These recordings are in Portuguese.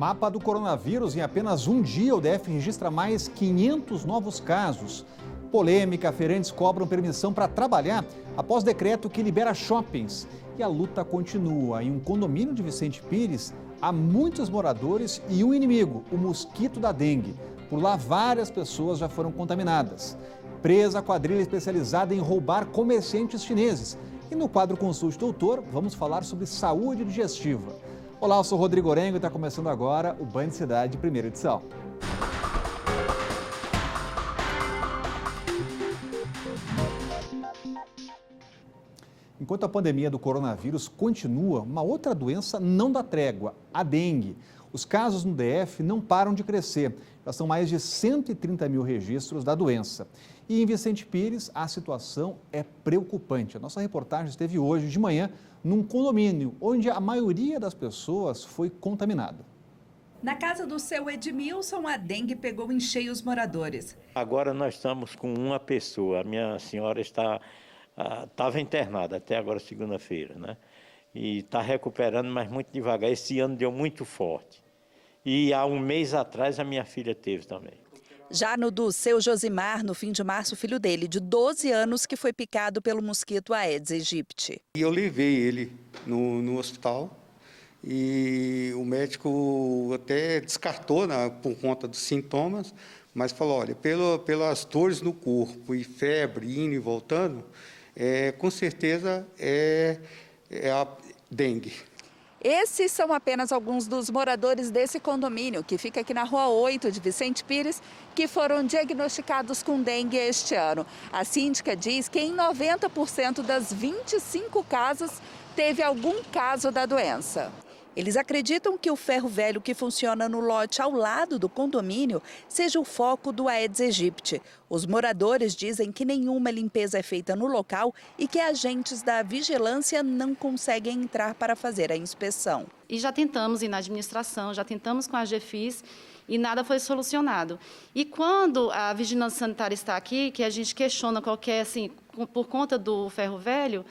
Mapa do coronavírus. Em apenas um dia, o DF registra mais 500 novos casos. Polêmica, feirantes cobram permissão para trabalhar após decreto que libera shoppings. E a luta continua. Em um condomínio de Vicente Pires, há muitos moradores e um inimigo, o mosquito da dengue. Por lá, várias pessoas já foram contaminadas. Presa a quadrilha especializada em roubar comerciantes chineses. E no quadro Consulte Doutor, vamos falar sobre saúde digestiva. Olá, eu sou Rodrigo Orengo e está começando agora o Band Cidade, primeira edição. Enquanto a pandemia do coronavírus continua, uma outra doença não dá trégua, a dengue. Os casos no DF não param de crescer. Já são mais de 130 mil registros da doença. E em Vicente Pires, a situação é preocupante. A nossa reportagem esteve hoje de manhã num condomínio onde a maioria das pessoas foi contaminada. Na casa do seu Edmilson, a dengue pegou em cheio os moradores. Agora nós estamos com uma pessoa. A minha senhora estava internada até agora, segunda-feira, né? E está recuperando, mas muito devagar. Esse ano deu muito forte. E há um mês atrás a minha filha teve também. Já no do seu Josimar, no fim de março, o filho dele, de 12 anos, que foi picado pelo mosquito Aedes aegypti. E eu levei ele no hospital e o médico até descartou, né, por conta dos sintomas, mas falou, olha, pelas dores no corpo e febre indo e voltando, com certeza é a dengue. Esses são apenas alguns dos moradores desse condomínio, que fica aqui na Rua 8 de Vicente Pires, que foram diagnosticados com dengue este ano. A síndica diz que em 90% das 25 casas teve algum caso da doença. Eles acreditam que o ferro velho que funciona no lote ao lado do condomínio seja o foco do Aedes aegypti. Os moradores dizem que nenhuma limpeza é feita no local e que agentes da vigilância não conseguem entrar para fazer a inspeção. E já tentamos ir na administração, já tentamos com a GFIS e nada foi solucionado. E quando a vigilância sanitária está aqui, que a gente questiona qualquer, assim, por conta do ferro velho,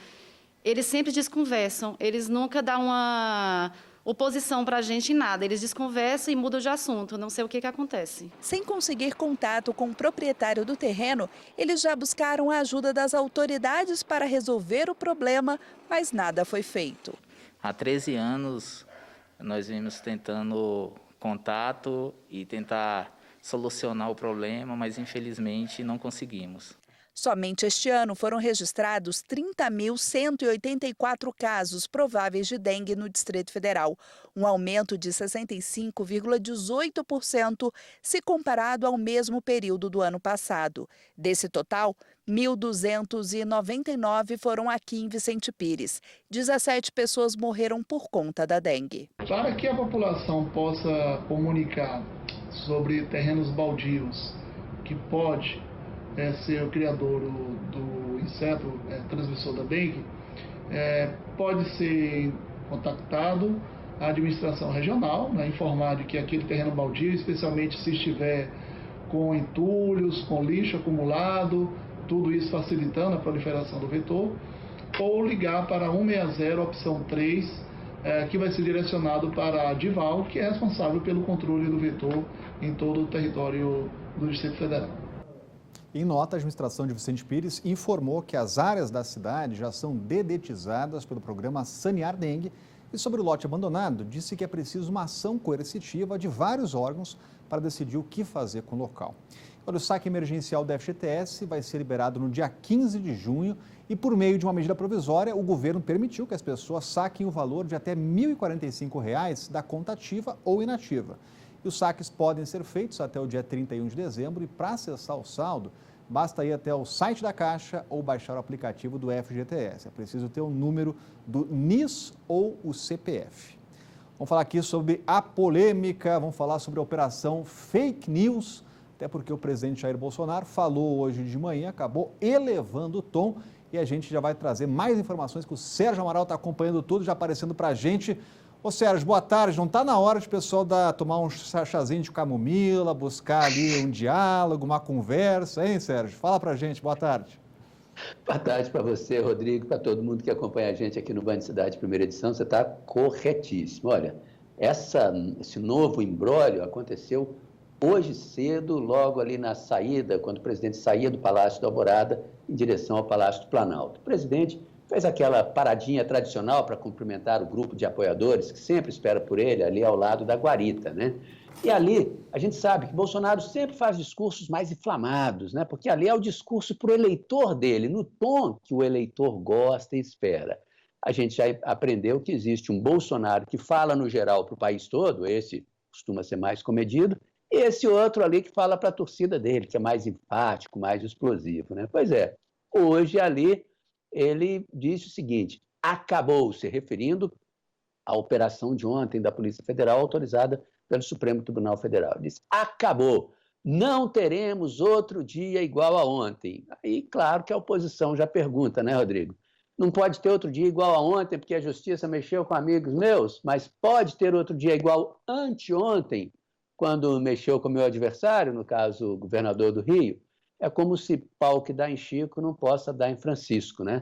eles sempre desconversam, eles nunca dão uma oposição para a gente em nada. Eles desconversam e mudam de assunto, não sei o que acontece. Sem conseguir contato com o proprietário do terreno, eles já buscaram a ajuda das autoridades para resolver o problema, mas nada foi feito. Há 13 anos nós vimos tentando contato e tentar solucionar o problema, mas infelizmente não conseguimos. Somente este ano foram registrados 30.184 casos prováveis de dengue no Distrito Federal, um aumento de 65,18% se comparado ao mesmo período do ano passado. Desse total, 1.299 foram aqui em Vicente Pires. 17 pessoas morreram por conta da dengue. Para que a população possa comunicar sobre terrenos baldios, que pode ser o criador do inseto transmissor da dengue, pode ser contactado a administração regional, né, informar de que aquele terreno baldio, especialmente se estiver com entulhos, com lixo acumulado, tudo isso facilitando a proliferação do vetor, ou ligar para 160, opção 3, que vai ser direcionado para a DIVAL, que é responsável pelo controle do vetor em todo o território do Distrito Federal. Em nota, a administração de Vicente Pires informou que as áreas da cidade já são dedetizadas pelo programa Sanear Dengue e sobre o lote abandonado, disse que é preciso uma ação coercitiva de vários órgãos para decidir o que fazer com o local. Olha, o saque emergencial da FGTS vai ser liberado no dia 15 de junho e, por meio de uma medida provisória, o governo permitiu que as pessoas saquem o valor de até R$ 1.045 da conta ativa ou inativa. E os saques podem ser feitos até o dia 31 de dezembro e, para acessar o saldo, basta ir até o site da Caixa ou baixar o aplicativo do FGTS. É preciso ter o número do NIS ou o CPF. Vamos falar aqui sobre a polêmica, vamos falar sobre a operação Fake News, até porque o presidente Jair Bolsonaro falou hoje de manhã, acabou elevando o tom e a gente já vai trazer mais informações que o Sérgio Amaral está acompanhando tudo, já aparecendo para a gente. Ô Sérgio, boa tarde. Não está na hora de o pessoal tomar um chazinho de camomila, buscar ali um diálogo, uma conversa, hein, Sérgio? Fala pra gente, boa tarde. Boa tarde para você, Rodrigo, para todo mundo que acompanha a gente aqui no Band Cidade, primeira edição. Você está corretíssimo. Olha, Esse novo imbróglio aconteceu hoje cedo, logo ali na saída, quando o presidente saía do Palácio da Alvorada em direção ao Palácio do Planalto. O presidente fez aquela paradinha tradicional para cumprimentar o grupo de apoiadores que sempre espera por ele, ali ao lado da guarita, né? E ali, a gente sabe que Bolsonaro sempre faz discursos mais inflamados, né? Porque ali é o discurso para o eleitor dele, no tom que o eleitor gosta e espera. A gente já aprendeu que existe um Bolsonaro que fala no geral para o país todo, esse costuma ser mais comedido, e esse outro ali que fala para a torcida dele, que é mais enfático, mais explosivo, né? Pois é, hoje ali ele disse o seguinte: acabou, se referindo à operação de ontem da Polícia Federal autorizada pelo Supremo Tribunal Federal. Ele disse: acabou, não teremos outro dia igual a ontem. Aí, claro que a oposição já pergunta, né, Rodrigo? Não pode ter outro dia igual a ontem porque a Justiça mexeu com amigos meus, mas pode ter outro dia igual anteontem, quando mexeu com o meu adversário, no caso, o governador do Rio. É como se pau que dá em Chico não possa dar em Francisco, né?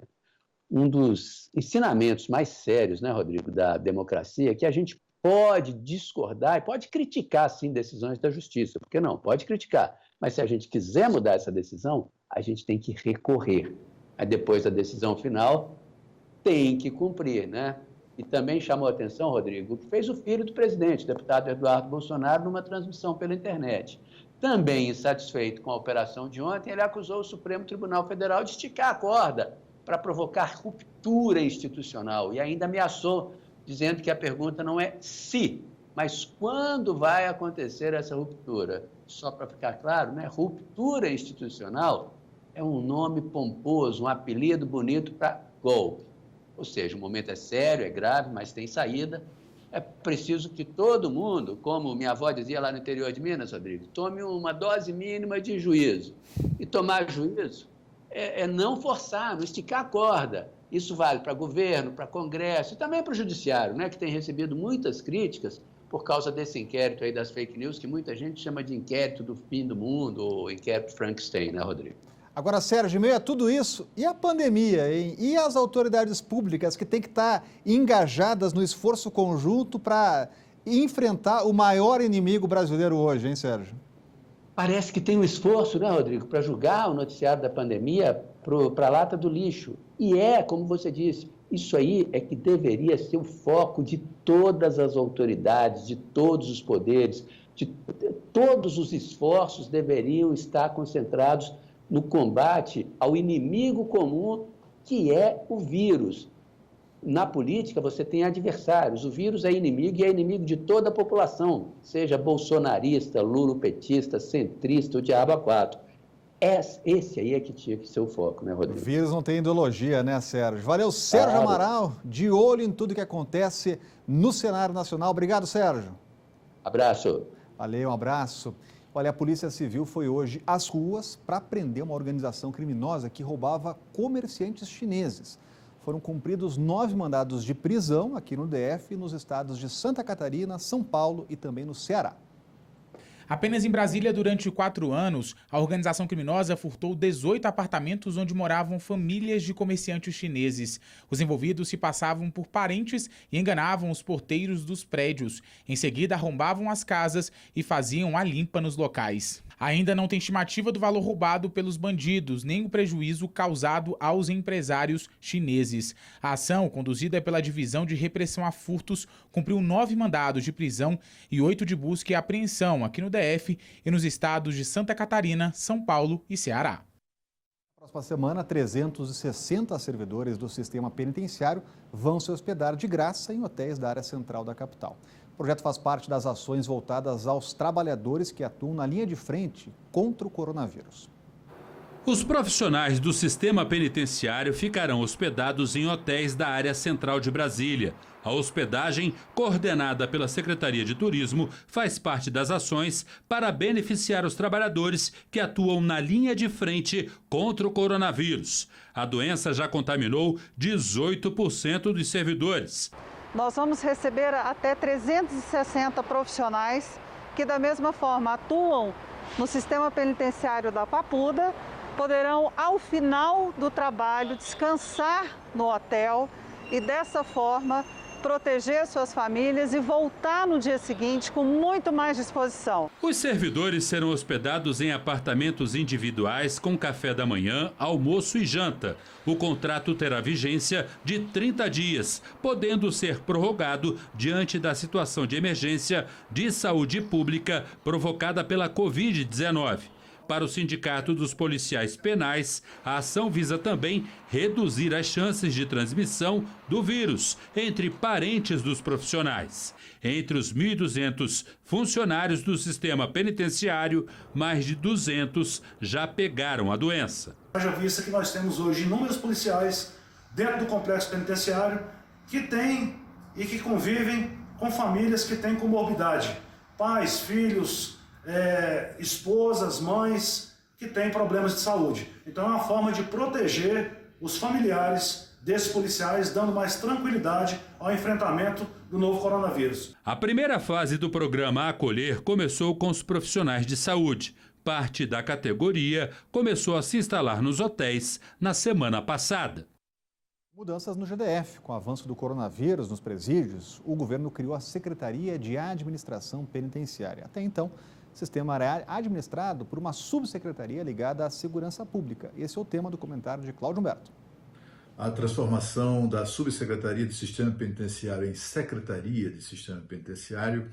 Um dos ensinamentos mais sérios, né, Rodrigo, da democracia, é que a gente pode discordar e pode criticar, sim, decisões da Justiça. Por que não? Pode criticar. Mas se a gente quiser mudar essa decisão, a gente tem que recorrer. Aí depois da decisão final, tem que cumprir, né? E também chamou a atenção, Rodrigo, o que fez o filho do presidente, o deputado Eduardo Bolsonaro, numa transmissão pela internet. Também insatisfeito com a operação de ontem, ele acusou o Supremo Tribunal Federal de esticar a corda para provocar ruptura institucional e ainda ameaçou, dizendo que a pergunta não é se, mas quando vai acontecer essa ruptura. Só para ficar claro, né? Ruptura institucional é um nome pomposo, um apelido bonito para golpe. Ou seja, o momento é sério, é grave, mas tem saída. É preciso que todo mundo, como minha avó dizia lá no interior de Minas, Rodrigo, tome uma dose mínima de juízo. E tomar juízo é não forçar, não esticar a corda. Isso vale para governo, para Congresso e também para o Judiciário, né, que tem recebido muitas críticas por causa desse inquérito aí das fake news, que muita gente chama de inquérito do fim do mundo ou inquérito Frankenstein, né, Rodrigo? Agora, Sérgio, em meio a tudo isso, e a pandemia, hein? E as autoridades públicas que têm que estar engajadas no esforço conjunto para enfrentar o maior inimigo brasileiro hoje, hein, Sérgio? Parece que tem um esforço, né, Rodrigo, para julgar o noticiário da pandemia para a lata do lixo. E como você disse, isso aí é que deveria ser o foco de todas as autoridades, de todos os poderes, de todos os esforços deveriam estar concentrados no combate ao inimigo comum, que é o vírus. Na política, você tem adversários. O vírus é inimigo e é inimigo de toda a população, seja bolsonarista, lulopetista, centrista, o diabo a quatro. Esse aí é que tinha que ser o foco, né, Rodrigo? O vírus não tem ideologia, né, Sérgio? Valeu, Sérgio Amaral, de olho em tudo que acontece no cenário nacional. Obrigado, Sérgio. Abraço. Valeu, um abraço. Olha, a Polícia Civil foi hoje às ruas para prender uma organização criminosa que roubava comerciantes chineses. Foram cumpridos 9 mandados de prisão aqui no DF, nos estados de Santa Catarina, São Paulo e também no Ceará. Apenas em Brasília, durante 4 anos, a organização criminosa furtou 18 apartamentos onde moravam famílias de comerciantes chineses. Os envolvidos se passavam por parentes e enganavam os porteiros dos prédios. Em seguida, arrombavam as casas e faziam a limpa nos locais. Ainda não tem estimativa do valor roubado pelos bandidos, nem o prejuízo causado aos empresários chineses. A ação, conduzida pela Divisão de Repressão a Furtos, cumpriu 9 mandados de prisão e 8 de busca e apreensão aqui no DF e nos estados de Santa Catarina, São Paulo e Ceará. Na próxima semana, 360 servidores do sistema penitenciário vão se hospedar de graça em hotéis da área central da capital. O projeto faz parte das ações voltadas aos trabalhadores que atuam na linha de frente contra o coronavírus. Os profissionais do sistema penitenciário ficarão hospedados em hotéis da área central de Brasília. A hospedagem, coordenada pela Secretaria de Turismo, faz parte das ações para beneficiar os trabalhadores que atuam na linha de frente contra o coronavírus. A doença já contaminou 18% dos servidores. Nós vamos receber até 360 profissionais que, da mesma forma, atuam no sistema penitenciário da Papuda, poderão, ao final do trabalho, descansar no hotel e, dessa forma, proteger suas famílias e voltar no dia seguinte com muito mais disposição. Os servidores serão hospedados em apartamentos individuais com café da manhã, almoço e janta. O contrato terá vigência de 30 dias, podendo ser prorrogado diante da situação de emergência de saúde pública provocada pela Covid-19. Para o Sindicato dos Policiais Penais, a ação visa também reduzir as chances de transmissão do vírus entre parentes dos profissionais. Entre os 1.200 funcionários do sistema penitenciário, mais de 200 já pegaram a doença. Haja vista que nós temos hoje inúmeros policiais dentro do complexo penitenciário que têm e que convivem com famílias que têm comorbidade, pais, filhos, esposas, mães que têm problemas de saúde. Então é uma forma de proteger os familiares desses policiais, dando mais tranquilidade ao enfrentamento do novo coronavírus. A primeira fase do programa Acolher começou com os profissionais de saúde. Parte da categoria começou a se instalar nos hotéis na semana passada. Mudanças no GDF. Com o avanço do coronavírus nos presídios, o governo criou a Secretaria de Administração Penitenciária. Até então, o sistema era administrado por uma subsecretaria ligada à segurança pública. Esse é o tema do comentário de Cláudio Humberto. A transformação da Subsecretaria de Sistema Penitenciário em Secretaria de Sistema Penitenciário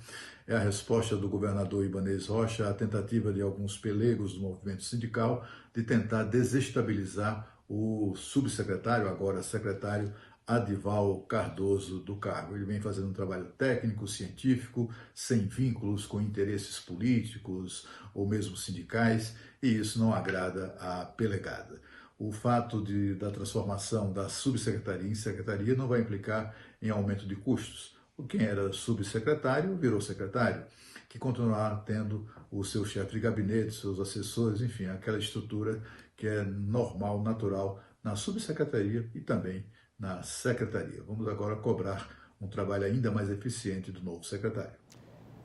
é a resposta do governador Ibanez Rocha à tentativa de alguns pelegos do movimento sindical de tentar desestabilizar o subsecretário, agora secretário, Adival Cardoso do cargo. Ele vem fazendo um trabalho técnico, científico, sem vínculos com interesses políticos ou mesmo sindicais, e isso não agrada à pelegada. O fato da transformação da subsecretaria em secretaria não vai implicar em aumento de custos. Quem era subsecretário virou secretário, que continuará tendo o seu chefe de gabinete, seus assessores, enfim, aquela estrutura que é normal, natural na subsecretaria e também na secretaria. Vamos agora cobrar um trabalho ainda mais eficiente do novo secretário.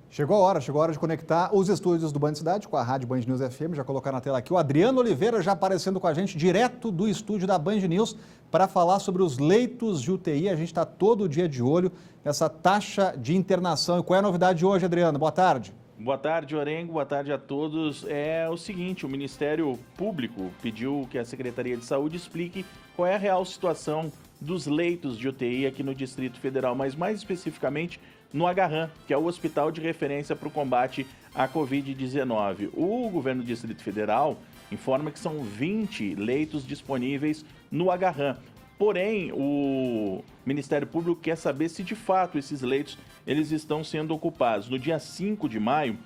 Chegou a hora de conectar os estúdios do Band Cidade com a Rádio Band News FM. Já colocar na tela aqui o Adriano Oliveira já aparecendo com a gente direto do estúdio da Band News para falar sobre os leitos de UTI. A gente está todo dia de olho nessa taxa de internação. E qual é a novidade de hoje, Adriano? Boa tarde. Boa tarde, Orengo. Boa tarde a todos. É o seguinte, o Ministério Público pediu que a Secretaria de Saúde explique qual é a real situação dos leitos de UTI aqui no Distrito Federal, mas mais especificamente no Agarram, que é o hospital de referência para o combate à Covid-19. O governo do Distrito Federal informa que são 20 leitos disponíveis no Agarram. Porém, o Ministério Público quer saber se de fato esses leitos eles estão sendo ocupados. No dia 5 de maio,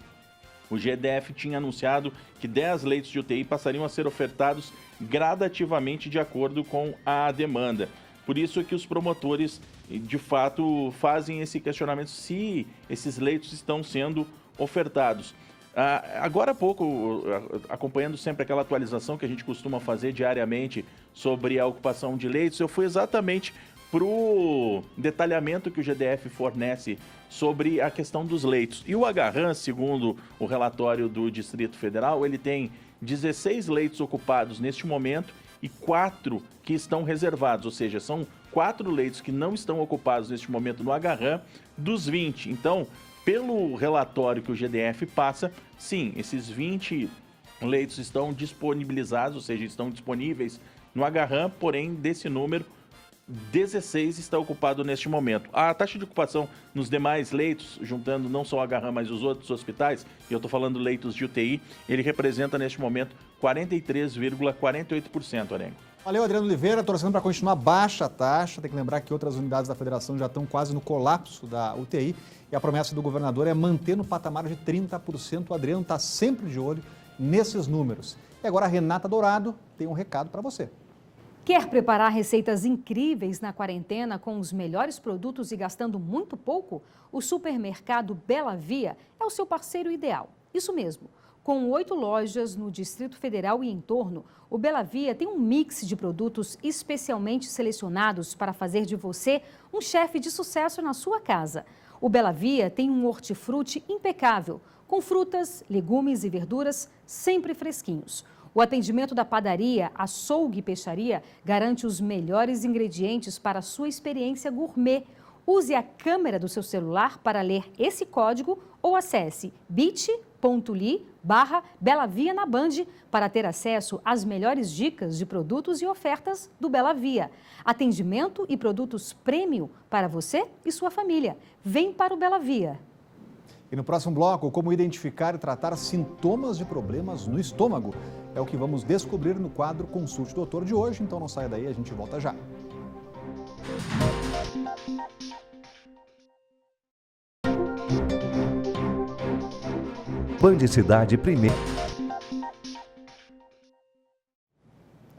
o GDF tinha anunciado que 10 leitos de UTI passariam a ser ofertados gradativamente de acordo com a demanda. Por isso é que os promotores, de fato, fazem esse questionamento se esses leitos estão sendo ofertados. Agora há pouco, acompanhando sempre aquela atualização que a gente costuma fazer diariamente sobre a ocupação de leitos, eu fui exatamente para o detalhamento que o GDF fornece sobre a questão dos leitos. E o Agarram, segundo o relatório do Distrito Federal, ele tem 16 leitos ocupados neste momento e 4 que estão reservados, ou seja, são 4 leitos que não estão ocupados neste momento no Agarram dos 20. Então, pelo relatório que o GDF passa, sim, esses 20 leitos estão disponibilizados, ou seja, estão disponíveis no Agarram, porém, desse número, 16 está ocupado neste momento. A taxa de ocupação nos demais leitos, juntando não só o Agarram, mas os outros hospitais, e eu estou falando leitos de UTI, ele representa neste momento 43,48%, Arengo. Valeu, Adriano Oliveira, torcendo para continuar baixa a taxa. Tem que lembrar que outras unidades da federação já estão quase no colapso da UTI e a promessa do governador é manter no patamar de 30%. O Adriano está sempre de olho nesses números. E agora a Renata Dourado tem um recado para você. Quer preparar receitas incríveis na quarentena com os melhores produtos e gastando muito pouco? O supermercado Bela Via é o seu parceiro ideal. Isso mesmo. Com 8 lojas no Distrito Federal e em torno, o Bela Via tem um mix de produtos especialmente selecionados para fazer de você um chefe de sucesso na sua casa. O Bela Via tem um hortifruti impecável, com frutas, legumes e verduras sempre fresquinhos. O atendimento da padaria, açougue e peixaria garante os melhores ingredientes para a sua experiência gourmet. Use a câmera do seu celular para ler esse código ou acesse bit.ly/Belavia na Band para ter acesso às melhores dicas de produtos e ofertas do Belavia. Atendimento e produtos premium para você e sua família. Vem para o Belavia. E no próximo bloco, como identificar e tratar sintomas de problemas no estômago. É o que vamos descobrir no quadro Consulte Doutor de hoje, então não saia daí, a gente volta já. Band Cidade primeiro.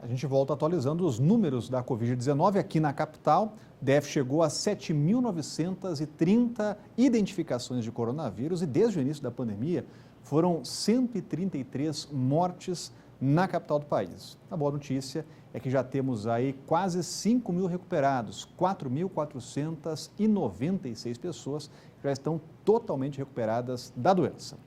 A gente volta atualizando os números da Covid-19 aqui na capital. DF chegou a 7.930 identificações de coronavírus e desde o início da pandemia foram 133 mortes na capital do país. A boa notícia é que já temos aí quase 5.000 recuperados, 4.496 pessoas já estão totalmente recuperadas da doença.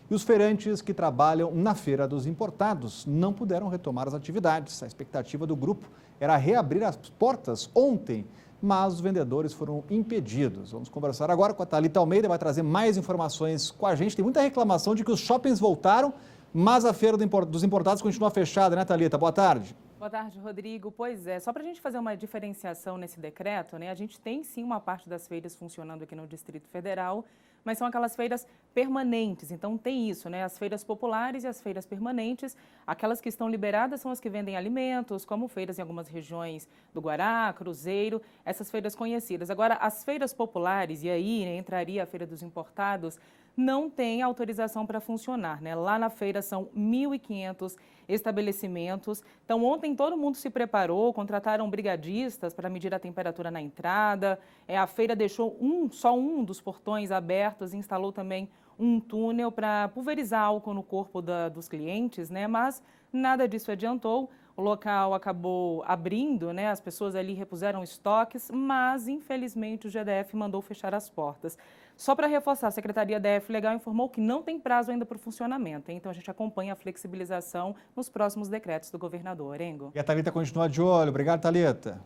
E os feirantes que trabalham na Feira dos Importados não puderam retomar as atividades. A expectativa do grupo era reabrir as portas ontem, mas os vendedores foram impedidos. Vamos conversar agora com a Thalita Almeida, vai trazer mais informações com a gente. Tem muita reclamação de que os shoppings voltaram, mas a Feira dos Importados continua fechada, né, Thalita? Boa tarde. Boa tarde, Rodrigo. Pois é, só para a gente fazer uma diferenciação nesse decreto, né? A gente tem sim uma parte das feiras funcionando aqui no Distrito Federal, mas são aquelas feiras permanentes, então tem isso, né? As feiras populares e as feiras permanentes, aquelas que estão liberadas são as que vendem alimentos, como feiras em algumas regiões do Guará, Cruzeiro, essas feiras conhecidas. Agora, as feiras populares, e aí né, entraria a Feira dos Importados, não tem autorização para funcionar, né? Lá na feira são 1.500 estabelecimentos. Então, ontem todo mundo se preparou, contrataram brigadistas para medir a temperatura na entrada. A feira deixou só um dos portões abertos e instalou também um túnel para pulverizar álcool no corpo dos clientes, né? Mas nada disso adiantou. O local acabou abrindo, né? As pessoas ali repuseram estoques, mas infelizmente o GDF mandou fechar as portas. Só para reforçar, a Secretaria DF Legal informou que não tem prazo ainda para o funcionamento, então a gente acompanha a flexibilização nos próximos decretos do governador. Engo. E a Thalita continua de olho. Obrigado, Thalita.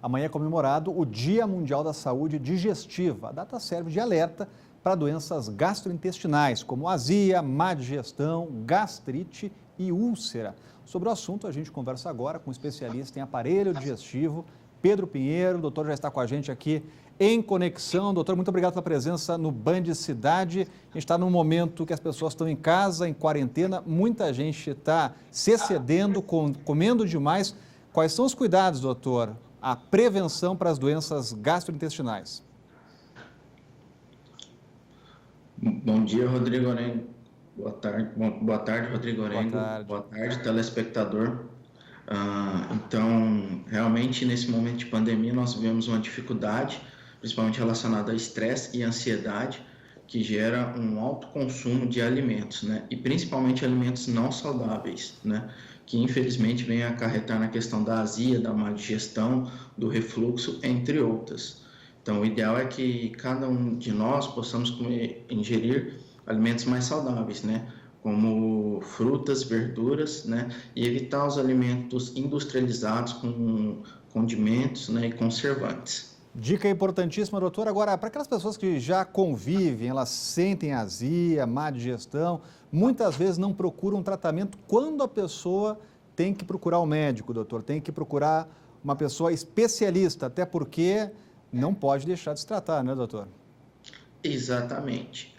Amanhã é comemorado o Dia Mundial da Saúde Digestiva. A data serve de alerta para doenças gastrointestinais, como azia, má digestão, gastrite e úlcera. Sobre o assunto, a gente conversa agora com um especialista em aparelho digestivo, Pedro Pinheiro. O doutor já está com a gente aqui em conexão. Doutor, muito obrigado pela presença no Band Cidade. A gente está num momento que as pessoas estão em casa, em quarentena, muita gente está se excedendo, comendo demais. Quais são os cuidados, doutor? A prevenção para as doenças gastrointestinais. Bom dia, Rodrigo Orengo. Boa tarde, Rodrigo Orengo. Boa tarde, telespectador. Então, realmente, nesse momento de pandemia, nós vivemos uma dificuldade, principalmente relacionada a estresse e ansiedade, que gera um alto consumo de alimentos, né? E principalmente alimentos não saudáveis, né? Que infelizmente vem acarretar na questão da azia, da má digestão, do refluxo, entre outras. Então, o ideal é que cada um de nós possamos ingerir alimentos mais saudáveis, né? Como frutas, verduras, né? E evitar os alimentos industrializados com condimentos, né? E conservantes. Dica importantíssima, doutor. Agora, para aquelas pessoas que já convivem, elas sentem azia, má digestão, muitas vezes não procuram tratamento. Quando a pessoa tem que procurar um médico, doutor? Tem que procurar uma pessoa especialista, até porque não pode deixar de se tratar, né, doutor? Exatamente.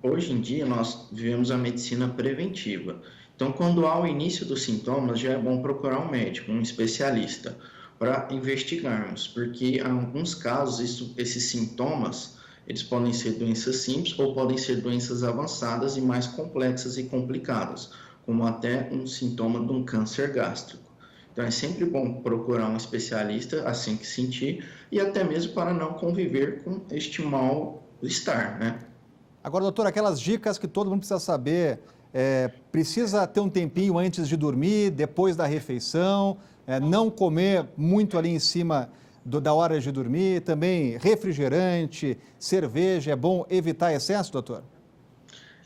Hoje em dia, nós vivemos a medicina preventiva. Então, quando há o início dos sintomas, já é bom procurar um médico, um especialista, para investigarmos, porque em alguns casos, esses sintomas, eles podem ser doenças simples ou podem ser doenças avançadas e mais complexas e complicadas, como até um sintoma de um câncer gástrico. Então, é sempre bom procurar um especialista assim que sentir e até mesmo para não conviver com este mal-estar, né? Agora, doutor, aquelas dicas que todo mundo precisa saber, precisa ter um tempinho antes de dormir, depois da refeição, não comer muito ali em cima da hora de dormir, também refrigerante, cerveja, é bom evitar excesso, doutor?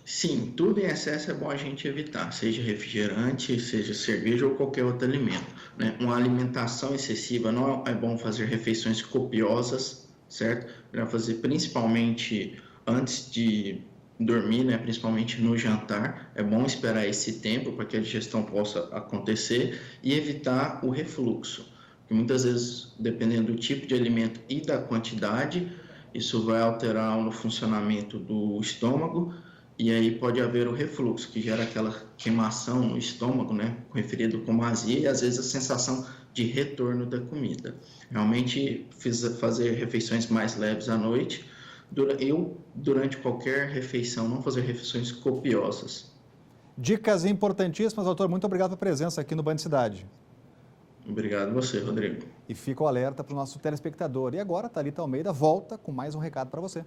Sim, tudo em excesso é bom a gente evitar, seja refrigerante, seja cerveja ou qualquer outro alimento, né? Uma alimentação excessiva, não é bom fazer refeições copiosas, certo? Para fazer principalmente antes de dormir, né? Principalmente no jantar, é bom esperar esse tempo para que a digestão possa acontecer e evitar o refluxo, porque muitas vezes, dependendo do tipo de alimento e da quantidade, isso vai alterar no funcionamento do estômago. E aí pode haver o refluxo, que gera aquela queimação no estômago, né, referido como azia, e às vezes a sensação de retorno da comida. Realmente fazer refeições mais leves à noite, durante qualquer refeição, não fazer refeições copiosas. Dicas importantíssimas, doutor. Muito obrigado pela presença aqui no Band Cidade. Obrigado a você, Rodrigo. E fica o alerta para o nosso telespectador. E agora, Thalita Almeida volta com mais um recado para você.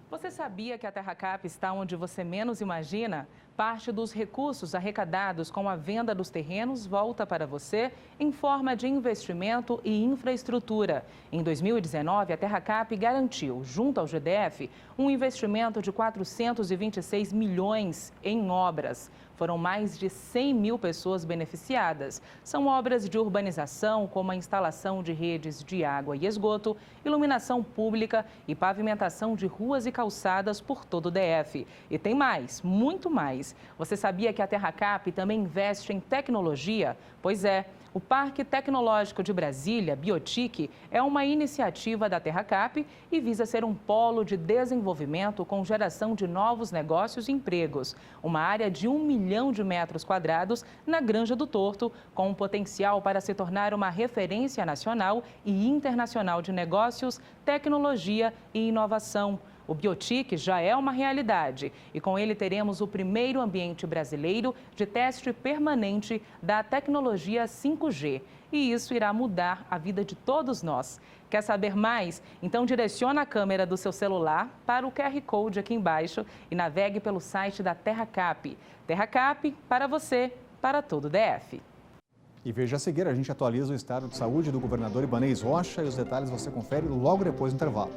Você sabia que a TerraCap está onde você menos imagina? Parte dos recursos arrecadados com a venda dos terrenos volta para você em forma de investimento e infraestrutura. Em 2019, a TerraCap garantiu, junto ao GDF, um investimento de 426 milhões em obras. Foram mais de 100 mil pessoas beneficiadas. São obras de urbanização, como a instalação de redes de água e esgoto, iluminação pública e pavimentação de ruas e calçadas por todo o DF. E tem mais, muito mais. Você sabia que a TerraCap também investe em tecnologia? Pois é. O Parque Tecnológico de Brasília, Biotic, é uma iniciativa da TerraCap e visa ser um polo de desenvolvimento com geração de novos negócios e empregos. Uma área de 1 milhão de metros quadrados na Granja do Torto, com um potencial para se tornar uma referência nacional e internacional de negócios, tecnologia e inovação. O Biotic já é uma realidade e com ele teremos o primeiro ambiente brasileiro de teste permanente da tecnologia 5G. E isso irá mudar a vida de todos nós. Quer saber mais? Então direcione a câmera do seu celular para o QR Code aqui embaixo e navegue pelo site da TerraCap. TerraCap para você, para todo o DF. E veja a seguir, a gente atualiza o estado de saúde do governador Ibanez Rocha e os detalhes você confere logo depois do intervalo.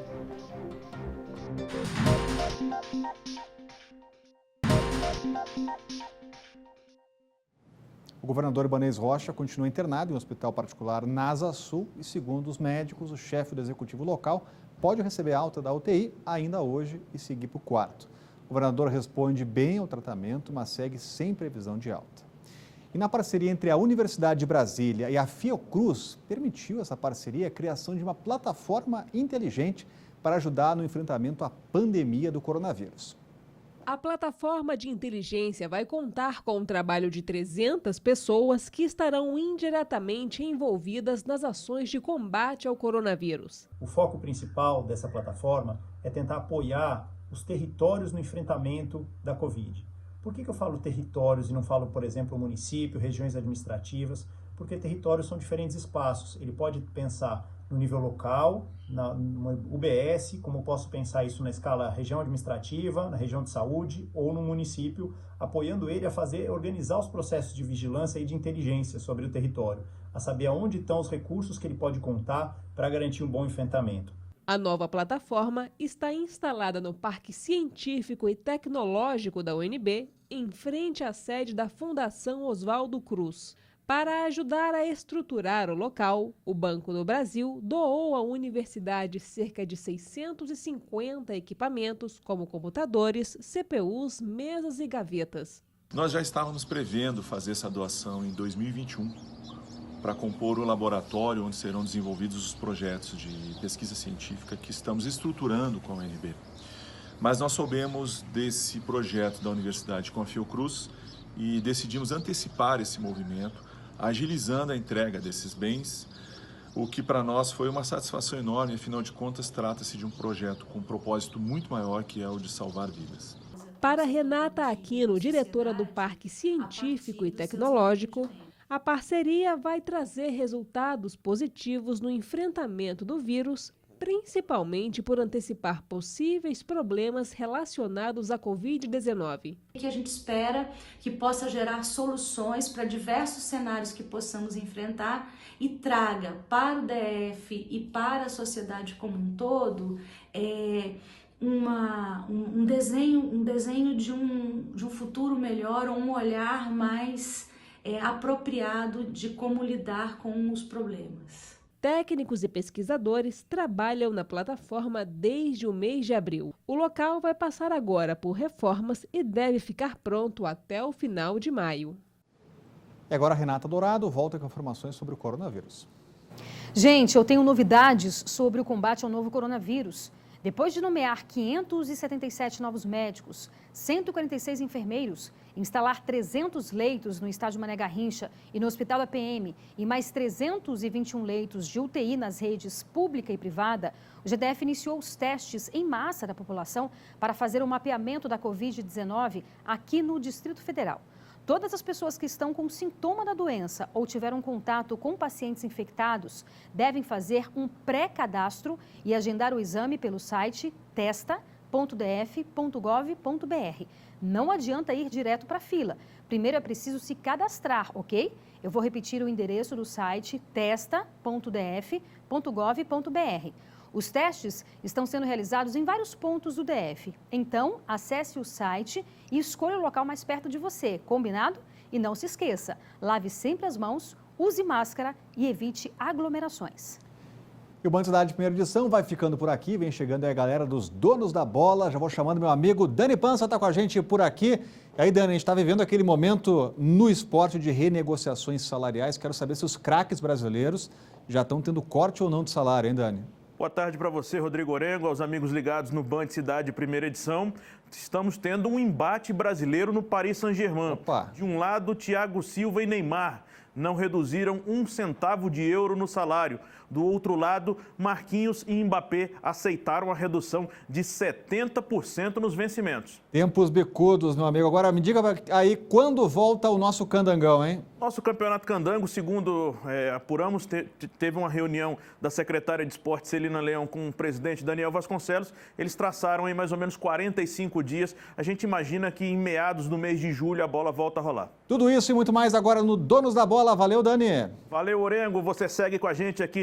O governador Ibanez Rocha continua internado em um hospital particular na Asa Sul e, segundo os médicos, o chefe do executivo local pode receber alta da UTI ainda hoje e seguir para o quarto. O governador responde bem ao tratamento, mas segue sem previsão de alta. E na parceria entre a Universidade de Brasília e a Fiocruz, permitiu essa parceria a criação de uma plataforma inteligente para ajudar no enfrentamento à pandemia do coronavírus. A plataforma de inteligência vai contar com o trabalho de 300 pessoas que estarão indiretamente envolvidas nas ações de combate ao coronavírus. O foco principal dessa plataforma é tentar apoiar os territórios no enfrentamento da Covid. Por que eu falo territórios e não falo, por exemplo, município, regiões administrativas? Porque territórios são diferentes espaços. Ele pode pensar no nível local, numa UBS, como eu posso pensar isso na escala região administrativa, na região de saúde ou no município, apoiando ele a organizar os processos de vigilância e de inteligência sobre o território, a saber aonde estão os recursos que ele pode contar para garantir um bom enfrentamento. A nova plataforma está instalada no Parque Científico e Tecnológico da UNB, em frente à sede da Fundação Oswaldo Cruz. Para ajudar a estruturar o local, o Banco do Brasil doou à universidade cerca de 650 equipamentos, como computadores, CPUs, mesas e gavetas. Nós já estávamos prevendo fazer essa doação em 2021 para compor o laboratório onde serão desenvolvidos os projetos de pesquisa científica que estamos estruturando com a UNB. Mas nós soubemos desse projeto da universidade com a Fiocruz e decidimos antecipar esse movimento, agilizando a entrega desses bens, o que para nós foi uma satisfação enorme, afinal de contas trata-se de um projeto com um propósito muito maior, que é o de salvar vidas. Para Renata Aquino, diretora do Parque Científico e Tecnológico, a parceria vai trazer resultados positivos no enfrentamento do vírus, principalmente por antecipar possíveis problemas relacionados à Covid-19. Que a gente espera que possa gerar soluções para diversos cenários que possamos enfrentar e traga para o DF e para a sociedade como um todo um desenho de um futuro melhor, um olhar mais apropriado de como lidar com os problemas. Técnicos e pesquisadores trabalham na plataforma desde o mês de abril. O local vai passar agora por reformas e deve ficar pronto até o final de maio. E agora a Renata Dourado volta com informações sobre o coronavírus. Gente, eu tenho novidades sobre o combate ao novo coronavírus. Depois de nomear 577 novos médicos, 146 enfermeiros, instalar 300 leitos no estádio Mané Garrincha e no Hospital da PM e mais 321 leitos de UTI nas redes pública e privada, o GDF iniciou os testes em massa da população para fazer o mapeamento da Covid-19 aqui no Distrito Federal. Todas as pessoas que estão com sintoma da doença ou tiveram contato com pacientes infectados devem fazer um pré-cadastro e agendar o exame pelo site testa.df.gov.br. Não adianta ir direto para a fila. Primeiro é preciso se cadastrar, ok? Eu vou repetir o endereço do site testa.df.gov.br. Os testes estão sendo realizados em vários pontos do DF. Então, acesse o site e escolha o local mais perto de você, combinado? E não se esqueça, lave sempre as mãos, use máscara e evite aglomerações. E o Band Cidade Primeira Edição vai ficando por aqui, vem chegando aí a galera dos donos da bola. Já vou chamando meu amigo Dani Pança, está com a gente por aqui. E aí, Dani, a gente está vivendo aquele momento no esporte de renegociações salariais. Quero saber se os craques brasileiros já estão tendo corte ou não de salário, hein, Dani? Boa tarde para você, Rodrigo Orengo, aos amigos ligados no Band Cidade Primeira Edição. Estamos tendo um embate brasileiro no Paris Saint-Germain. De um lado, Thiago Silva e Neymar não reduziram 1 centavo de euro no salário. Do outro lado, Marquinhos e Mbappé aceitaram a redução de 70% nos vencimentos. Tempos bicudos, meu amigo. Agora me diga aí, quando volta o nosso candangão, hein? Nosso campeonato candango, segundo apuramos, teve uma reunião da secretária de Esporte, Celina Leão, com o presidente Daniel Vasconcelos. Eles traçaram em mais ou menos 45 dias. A gente imagina que em meados do mês de julho a bola volta a rolar. Tudo isso e muito mais agora no Donos da Bola. Valeu, Dani. Valeu, Orengo. Você segue com a gente aqui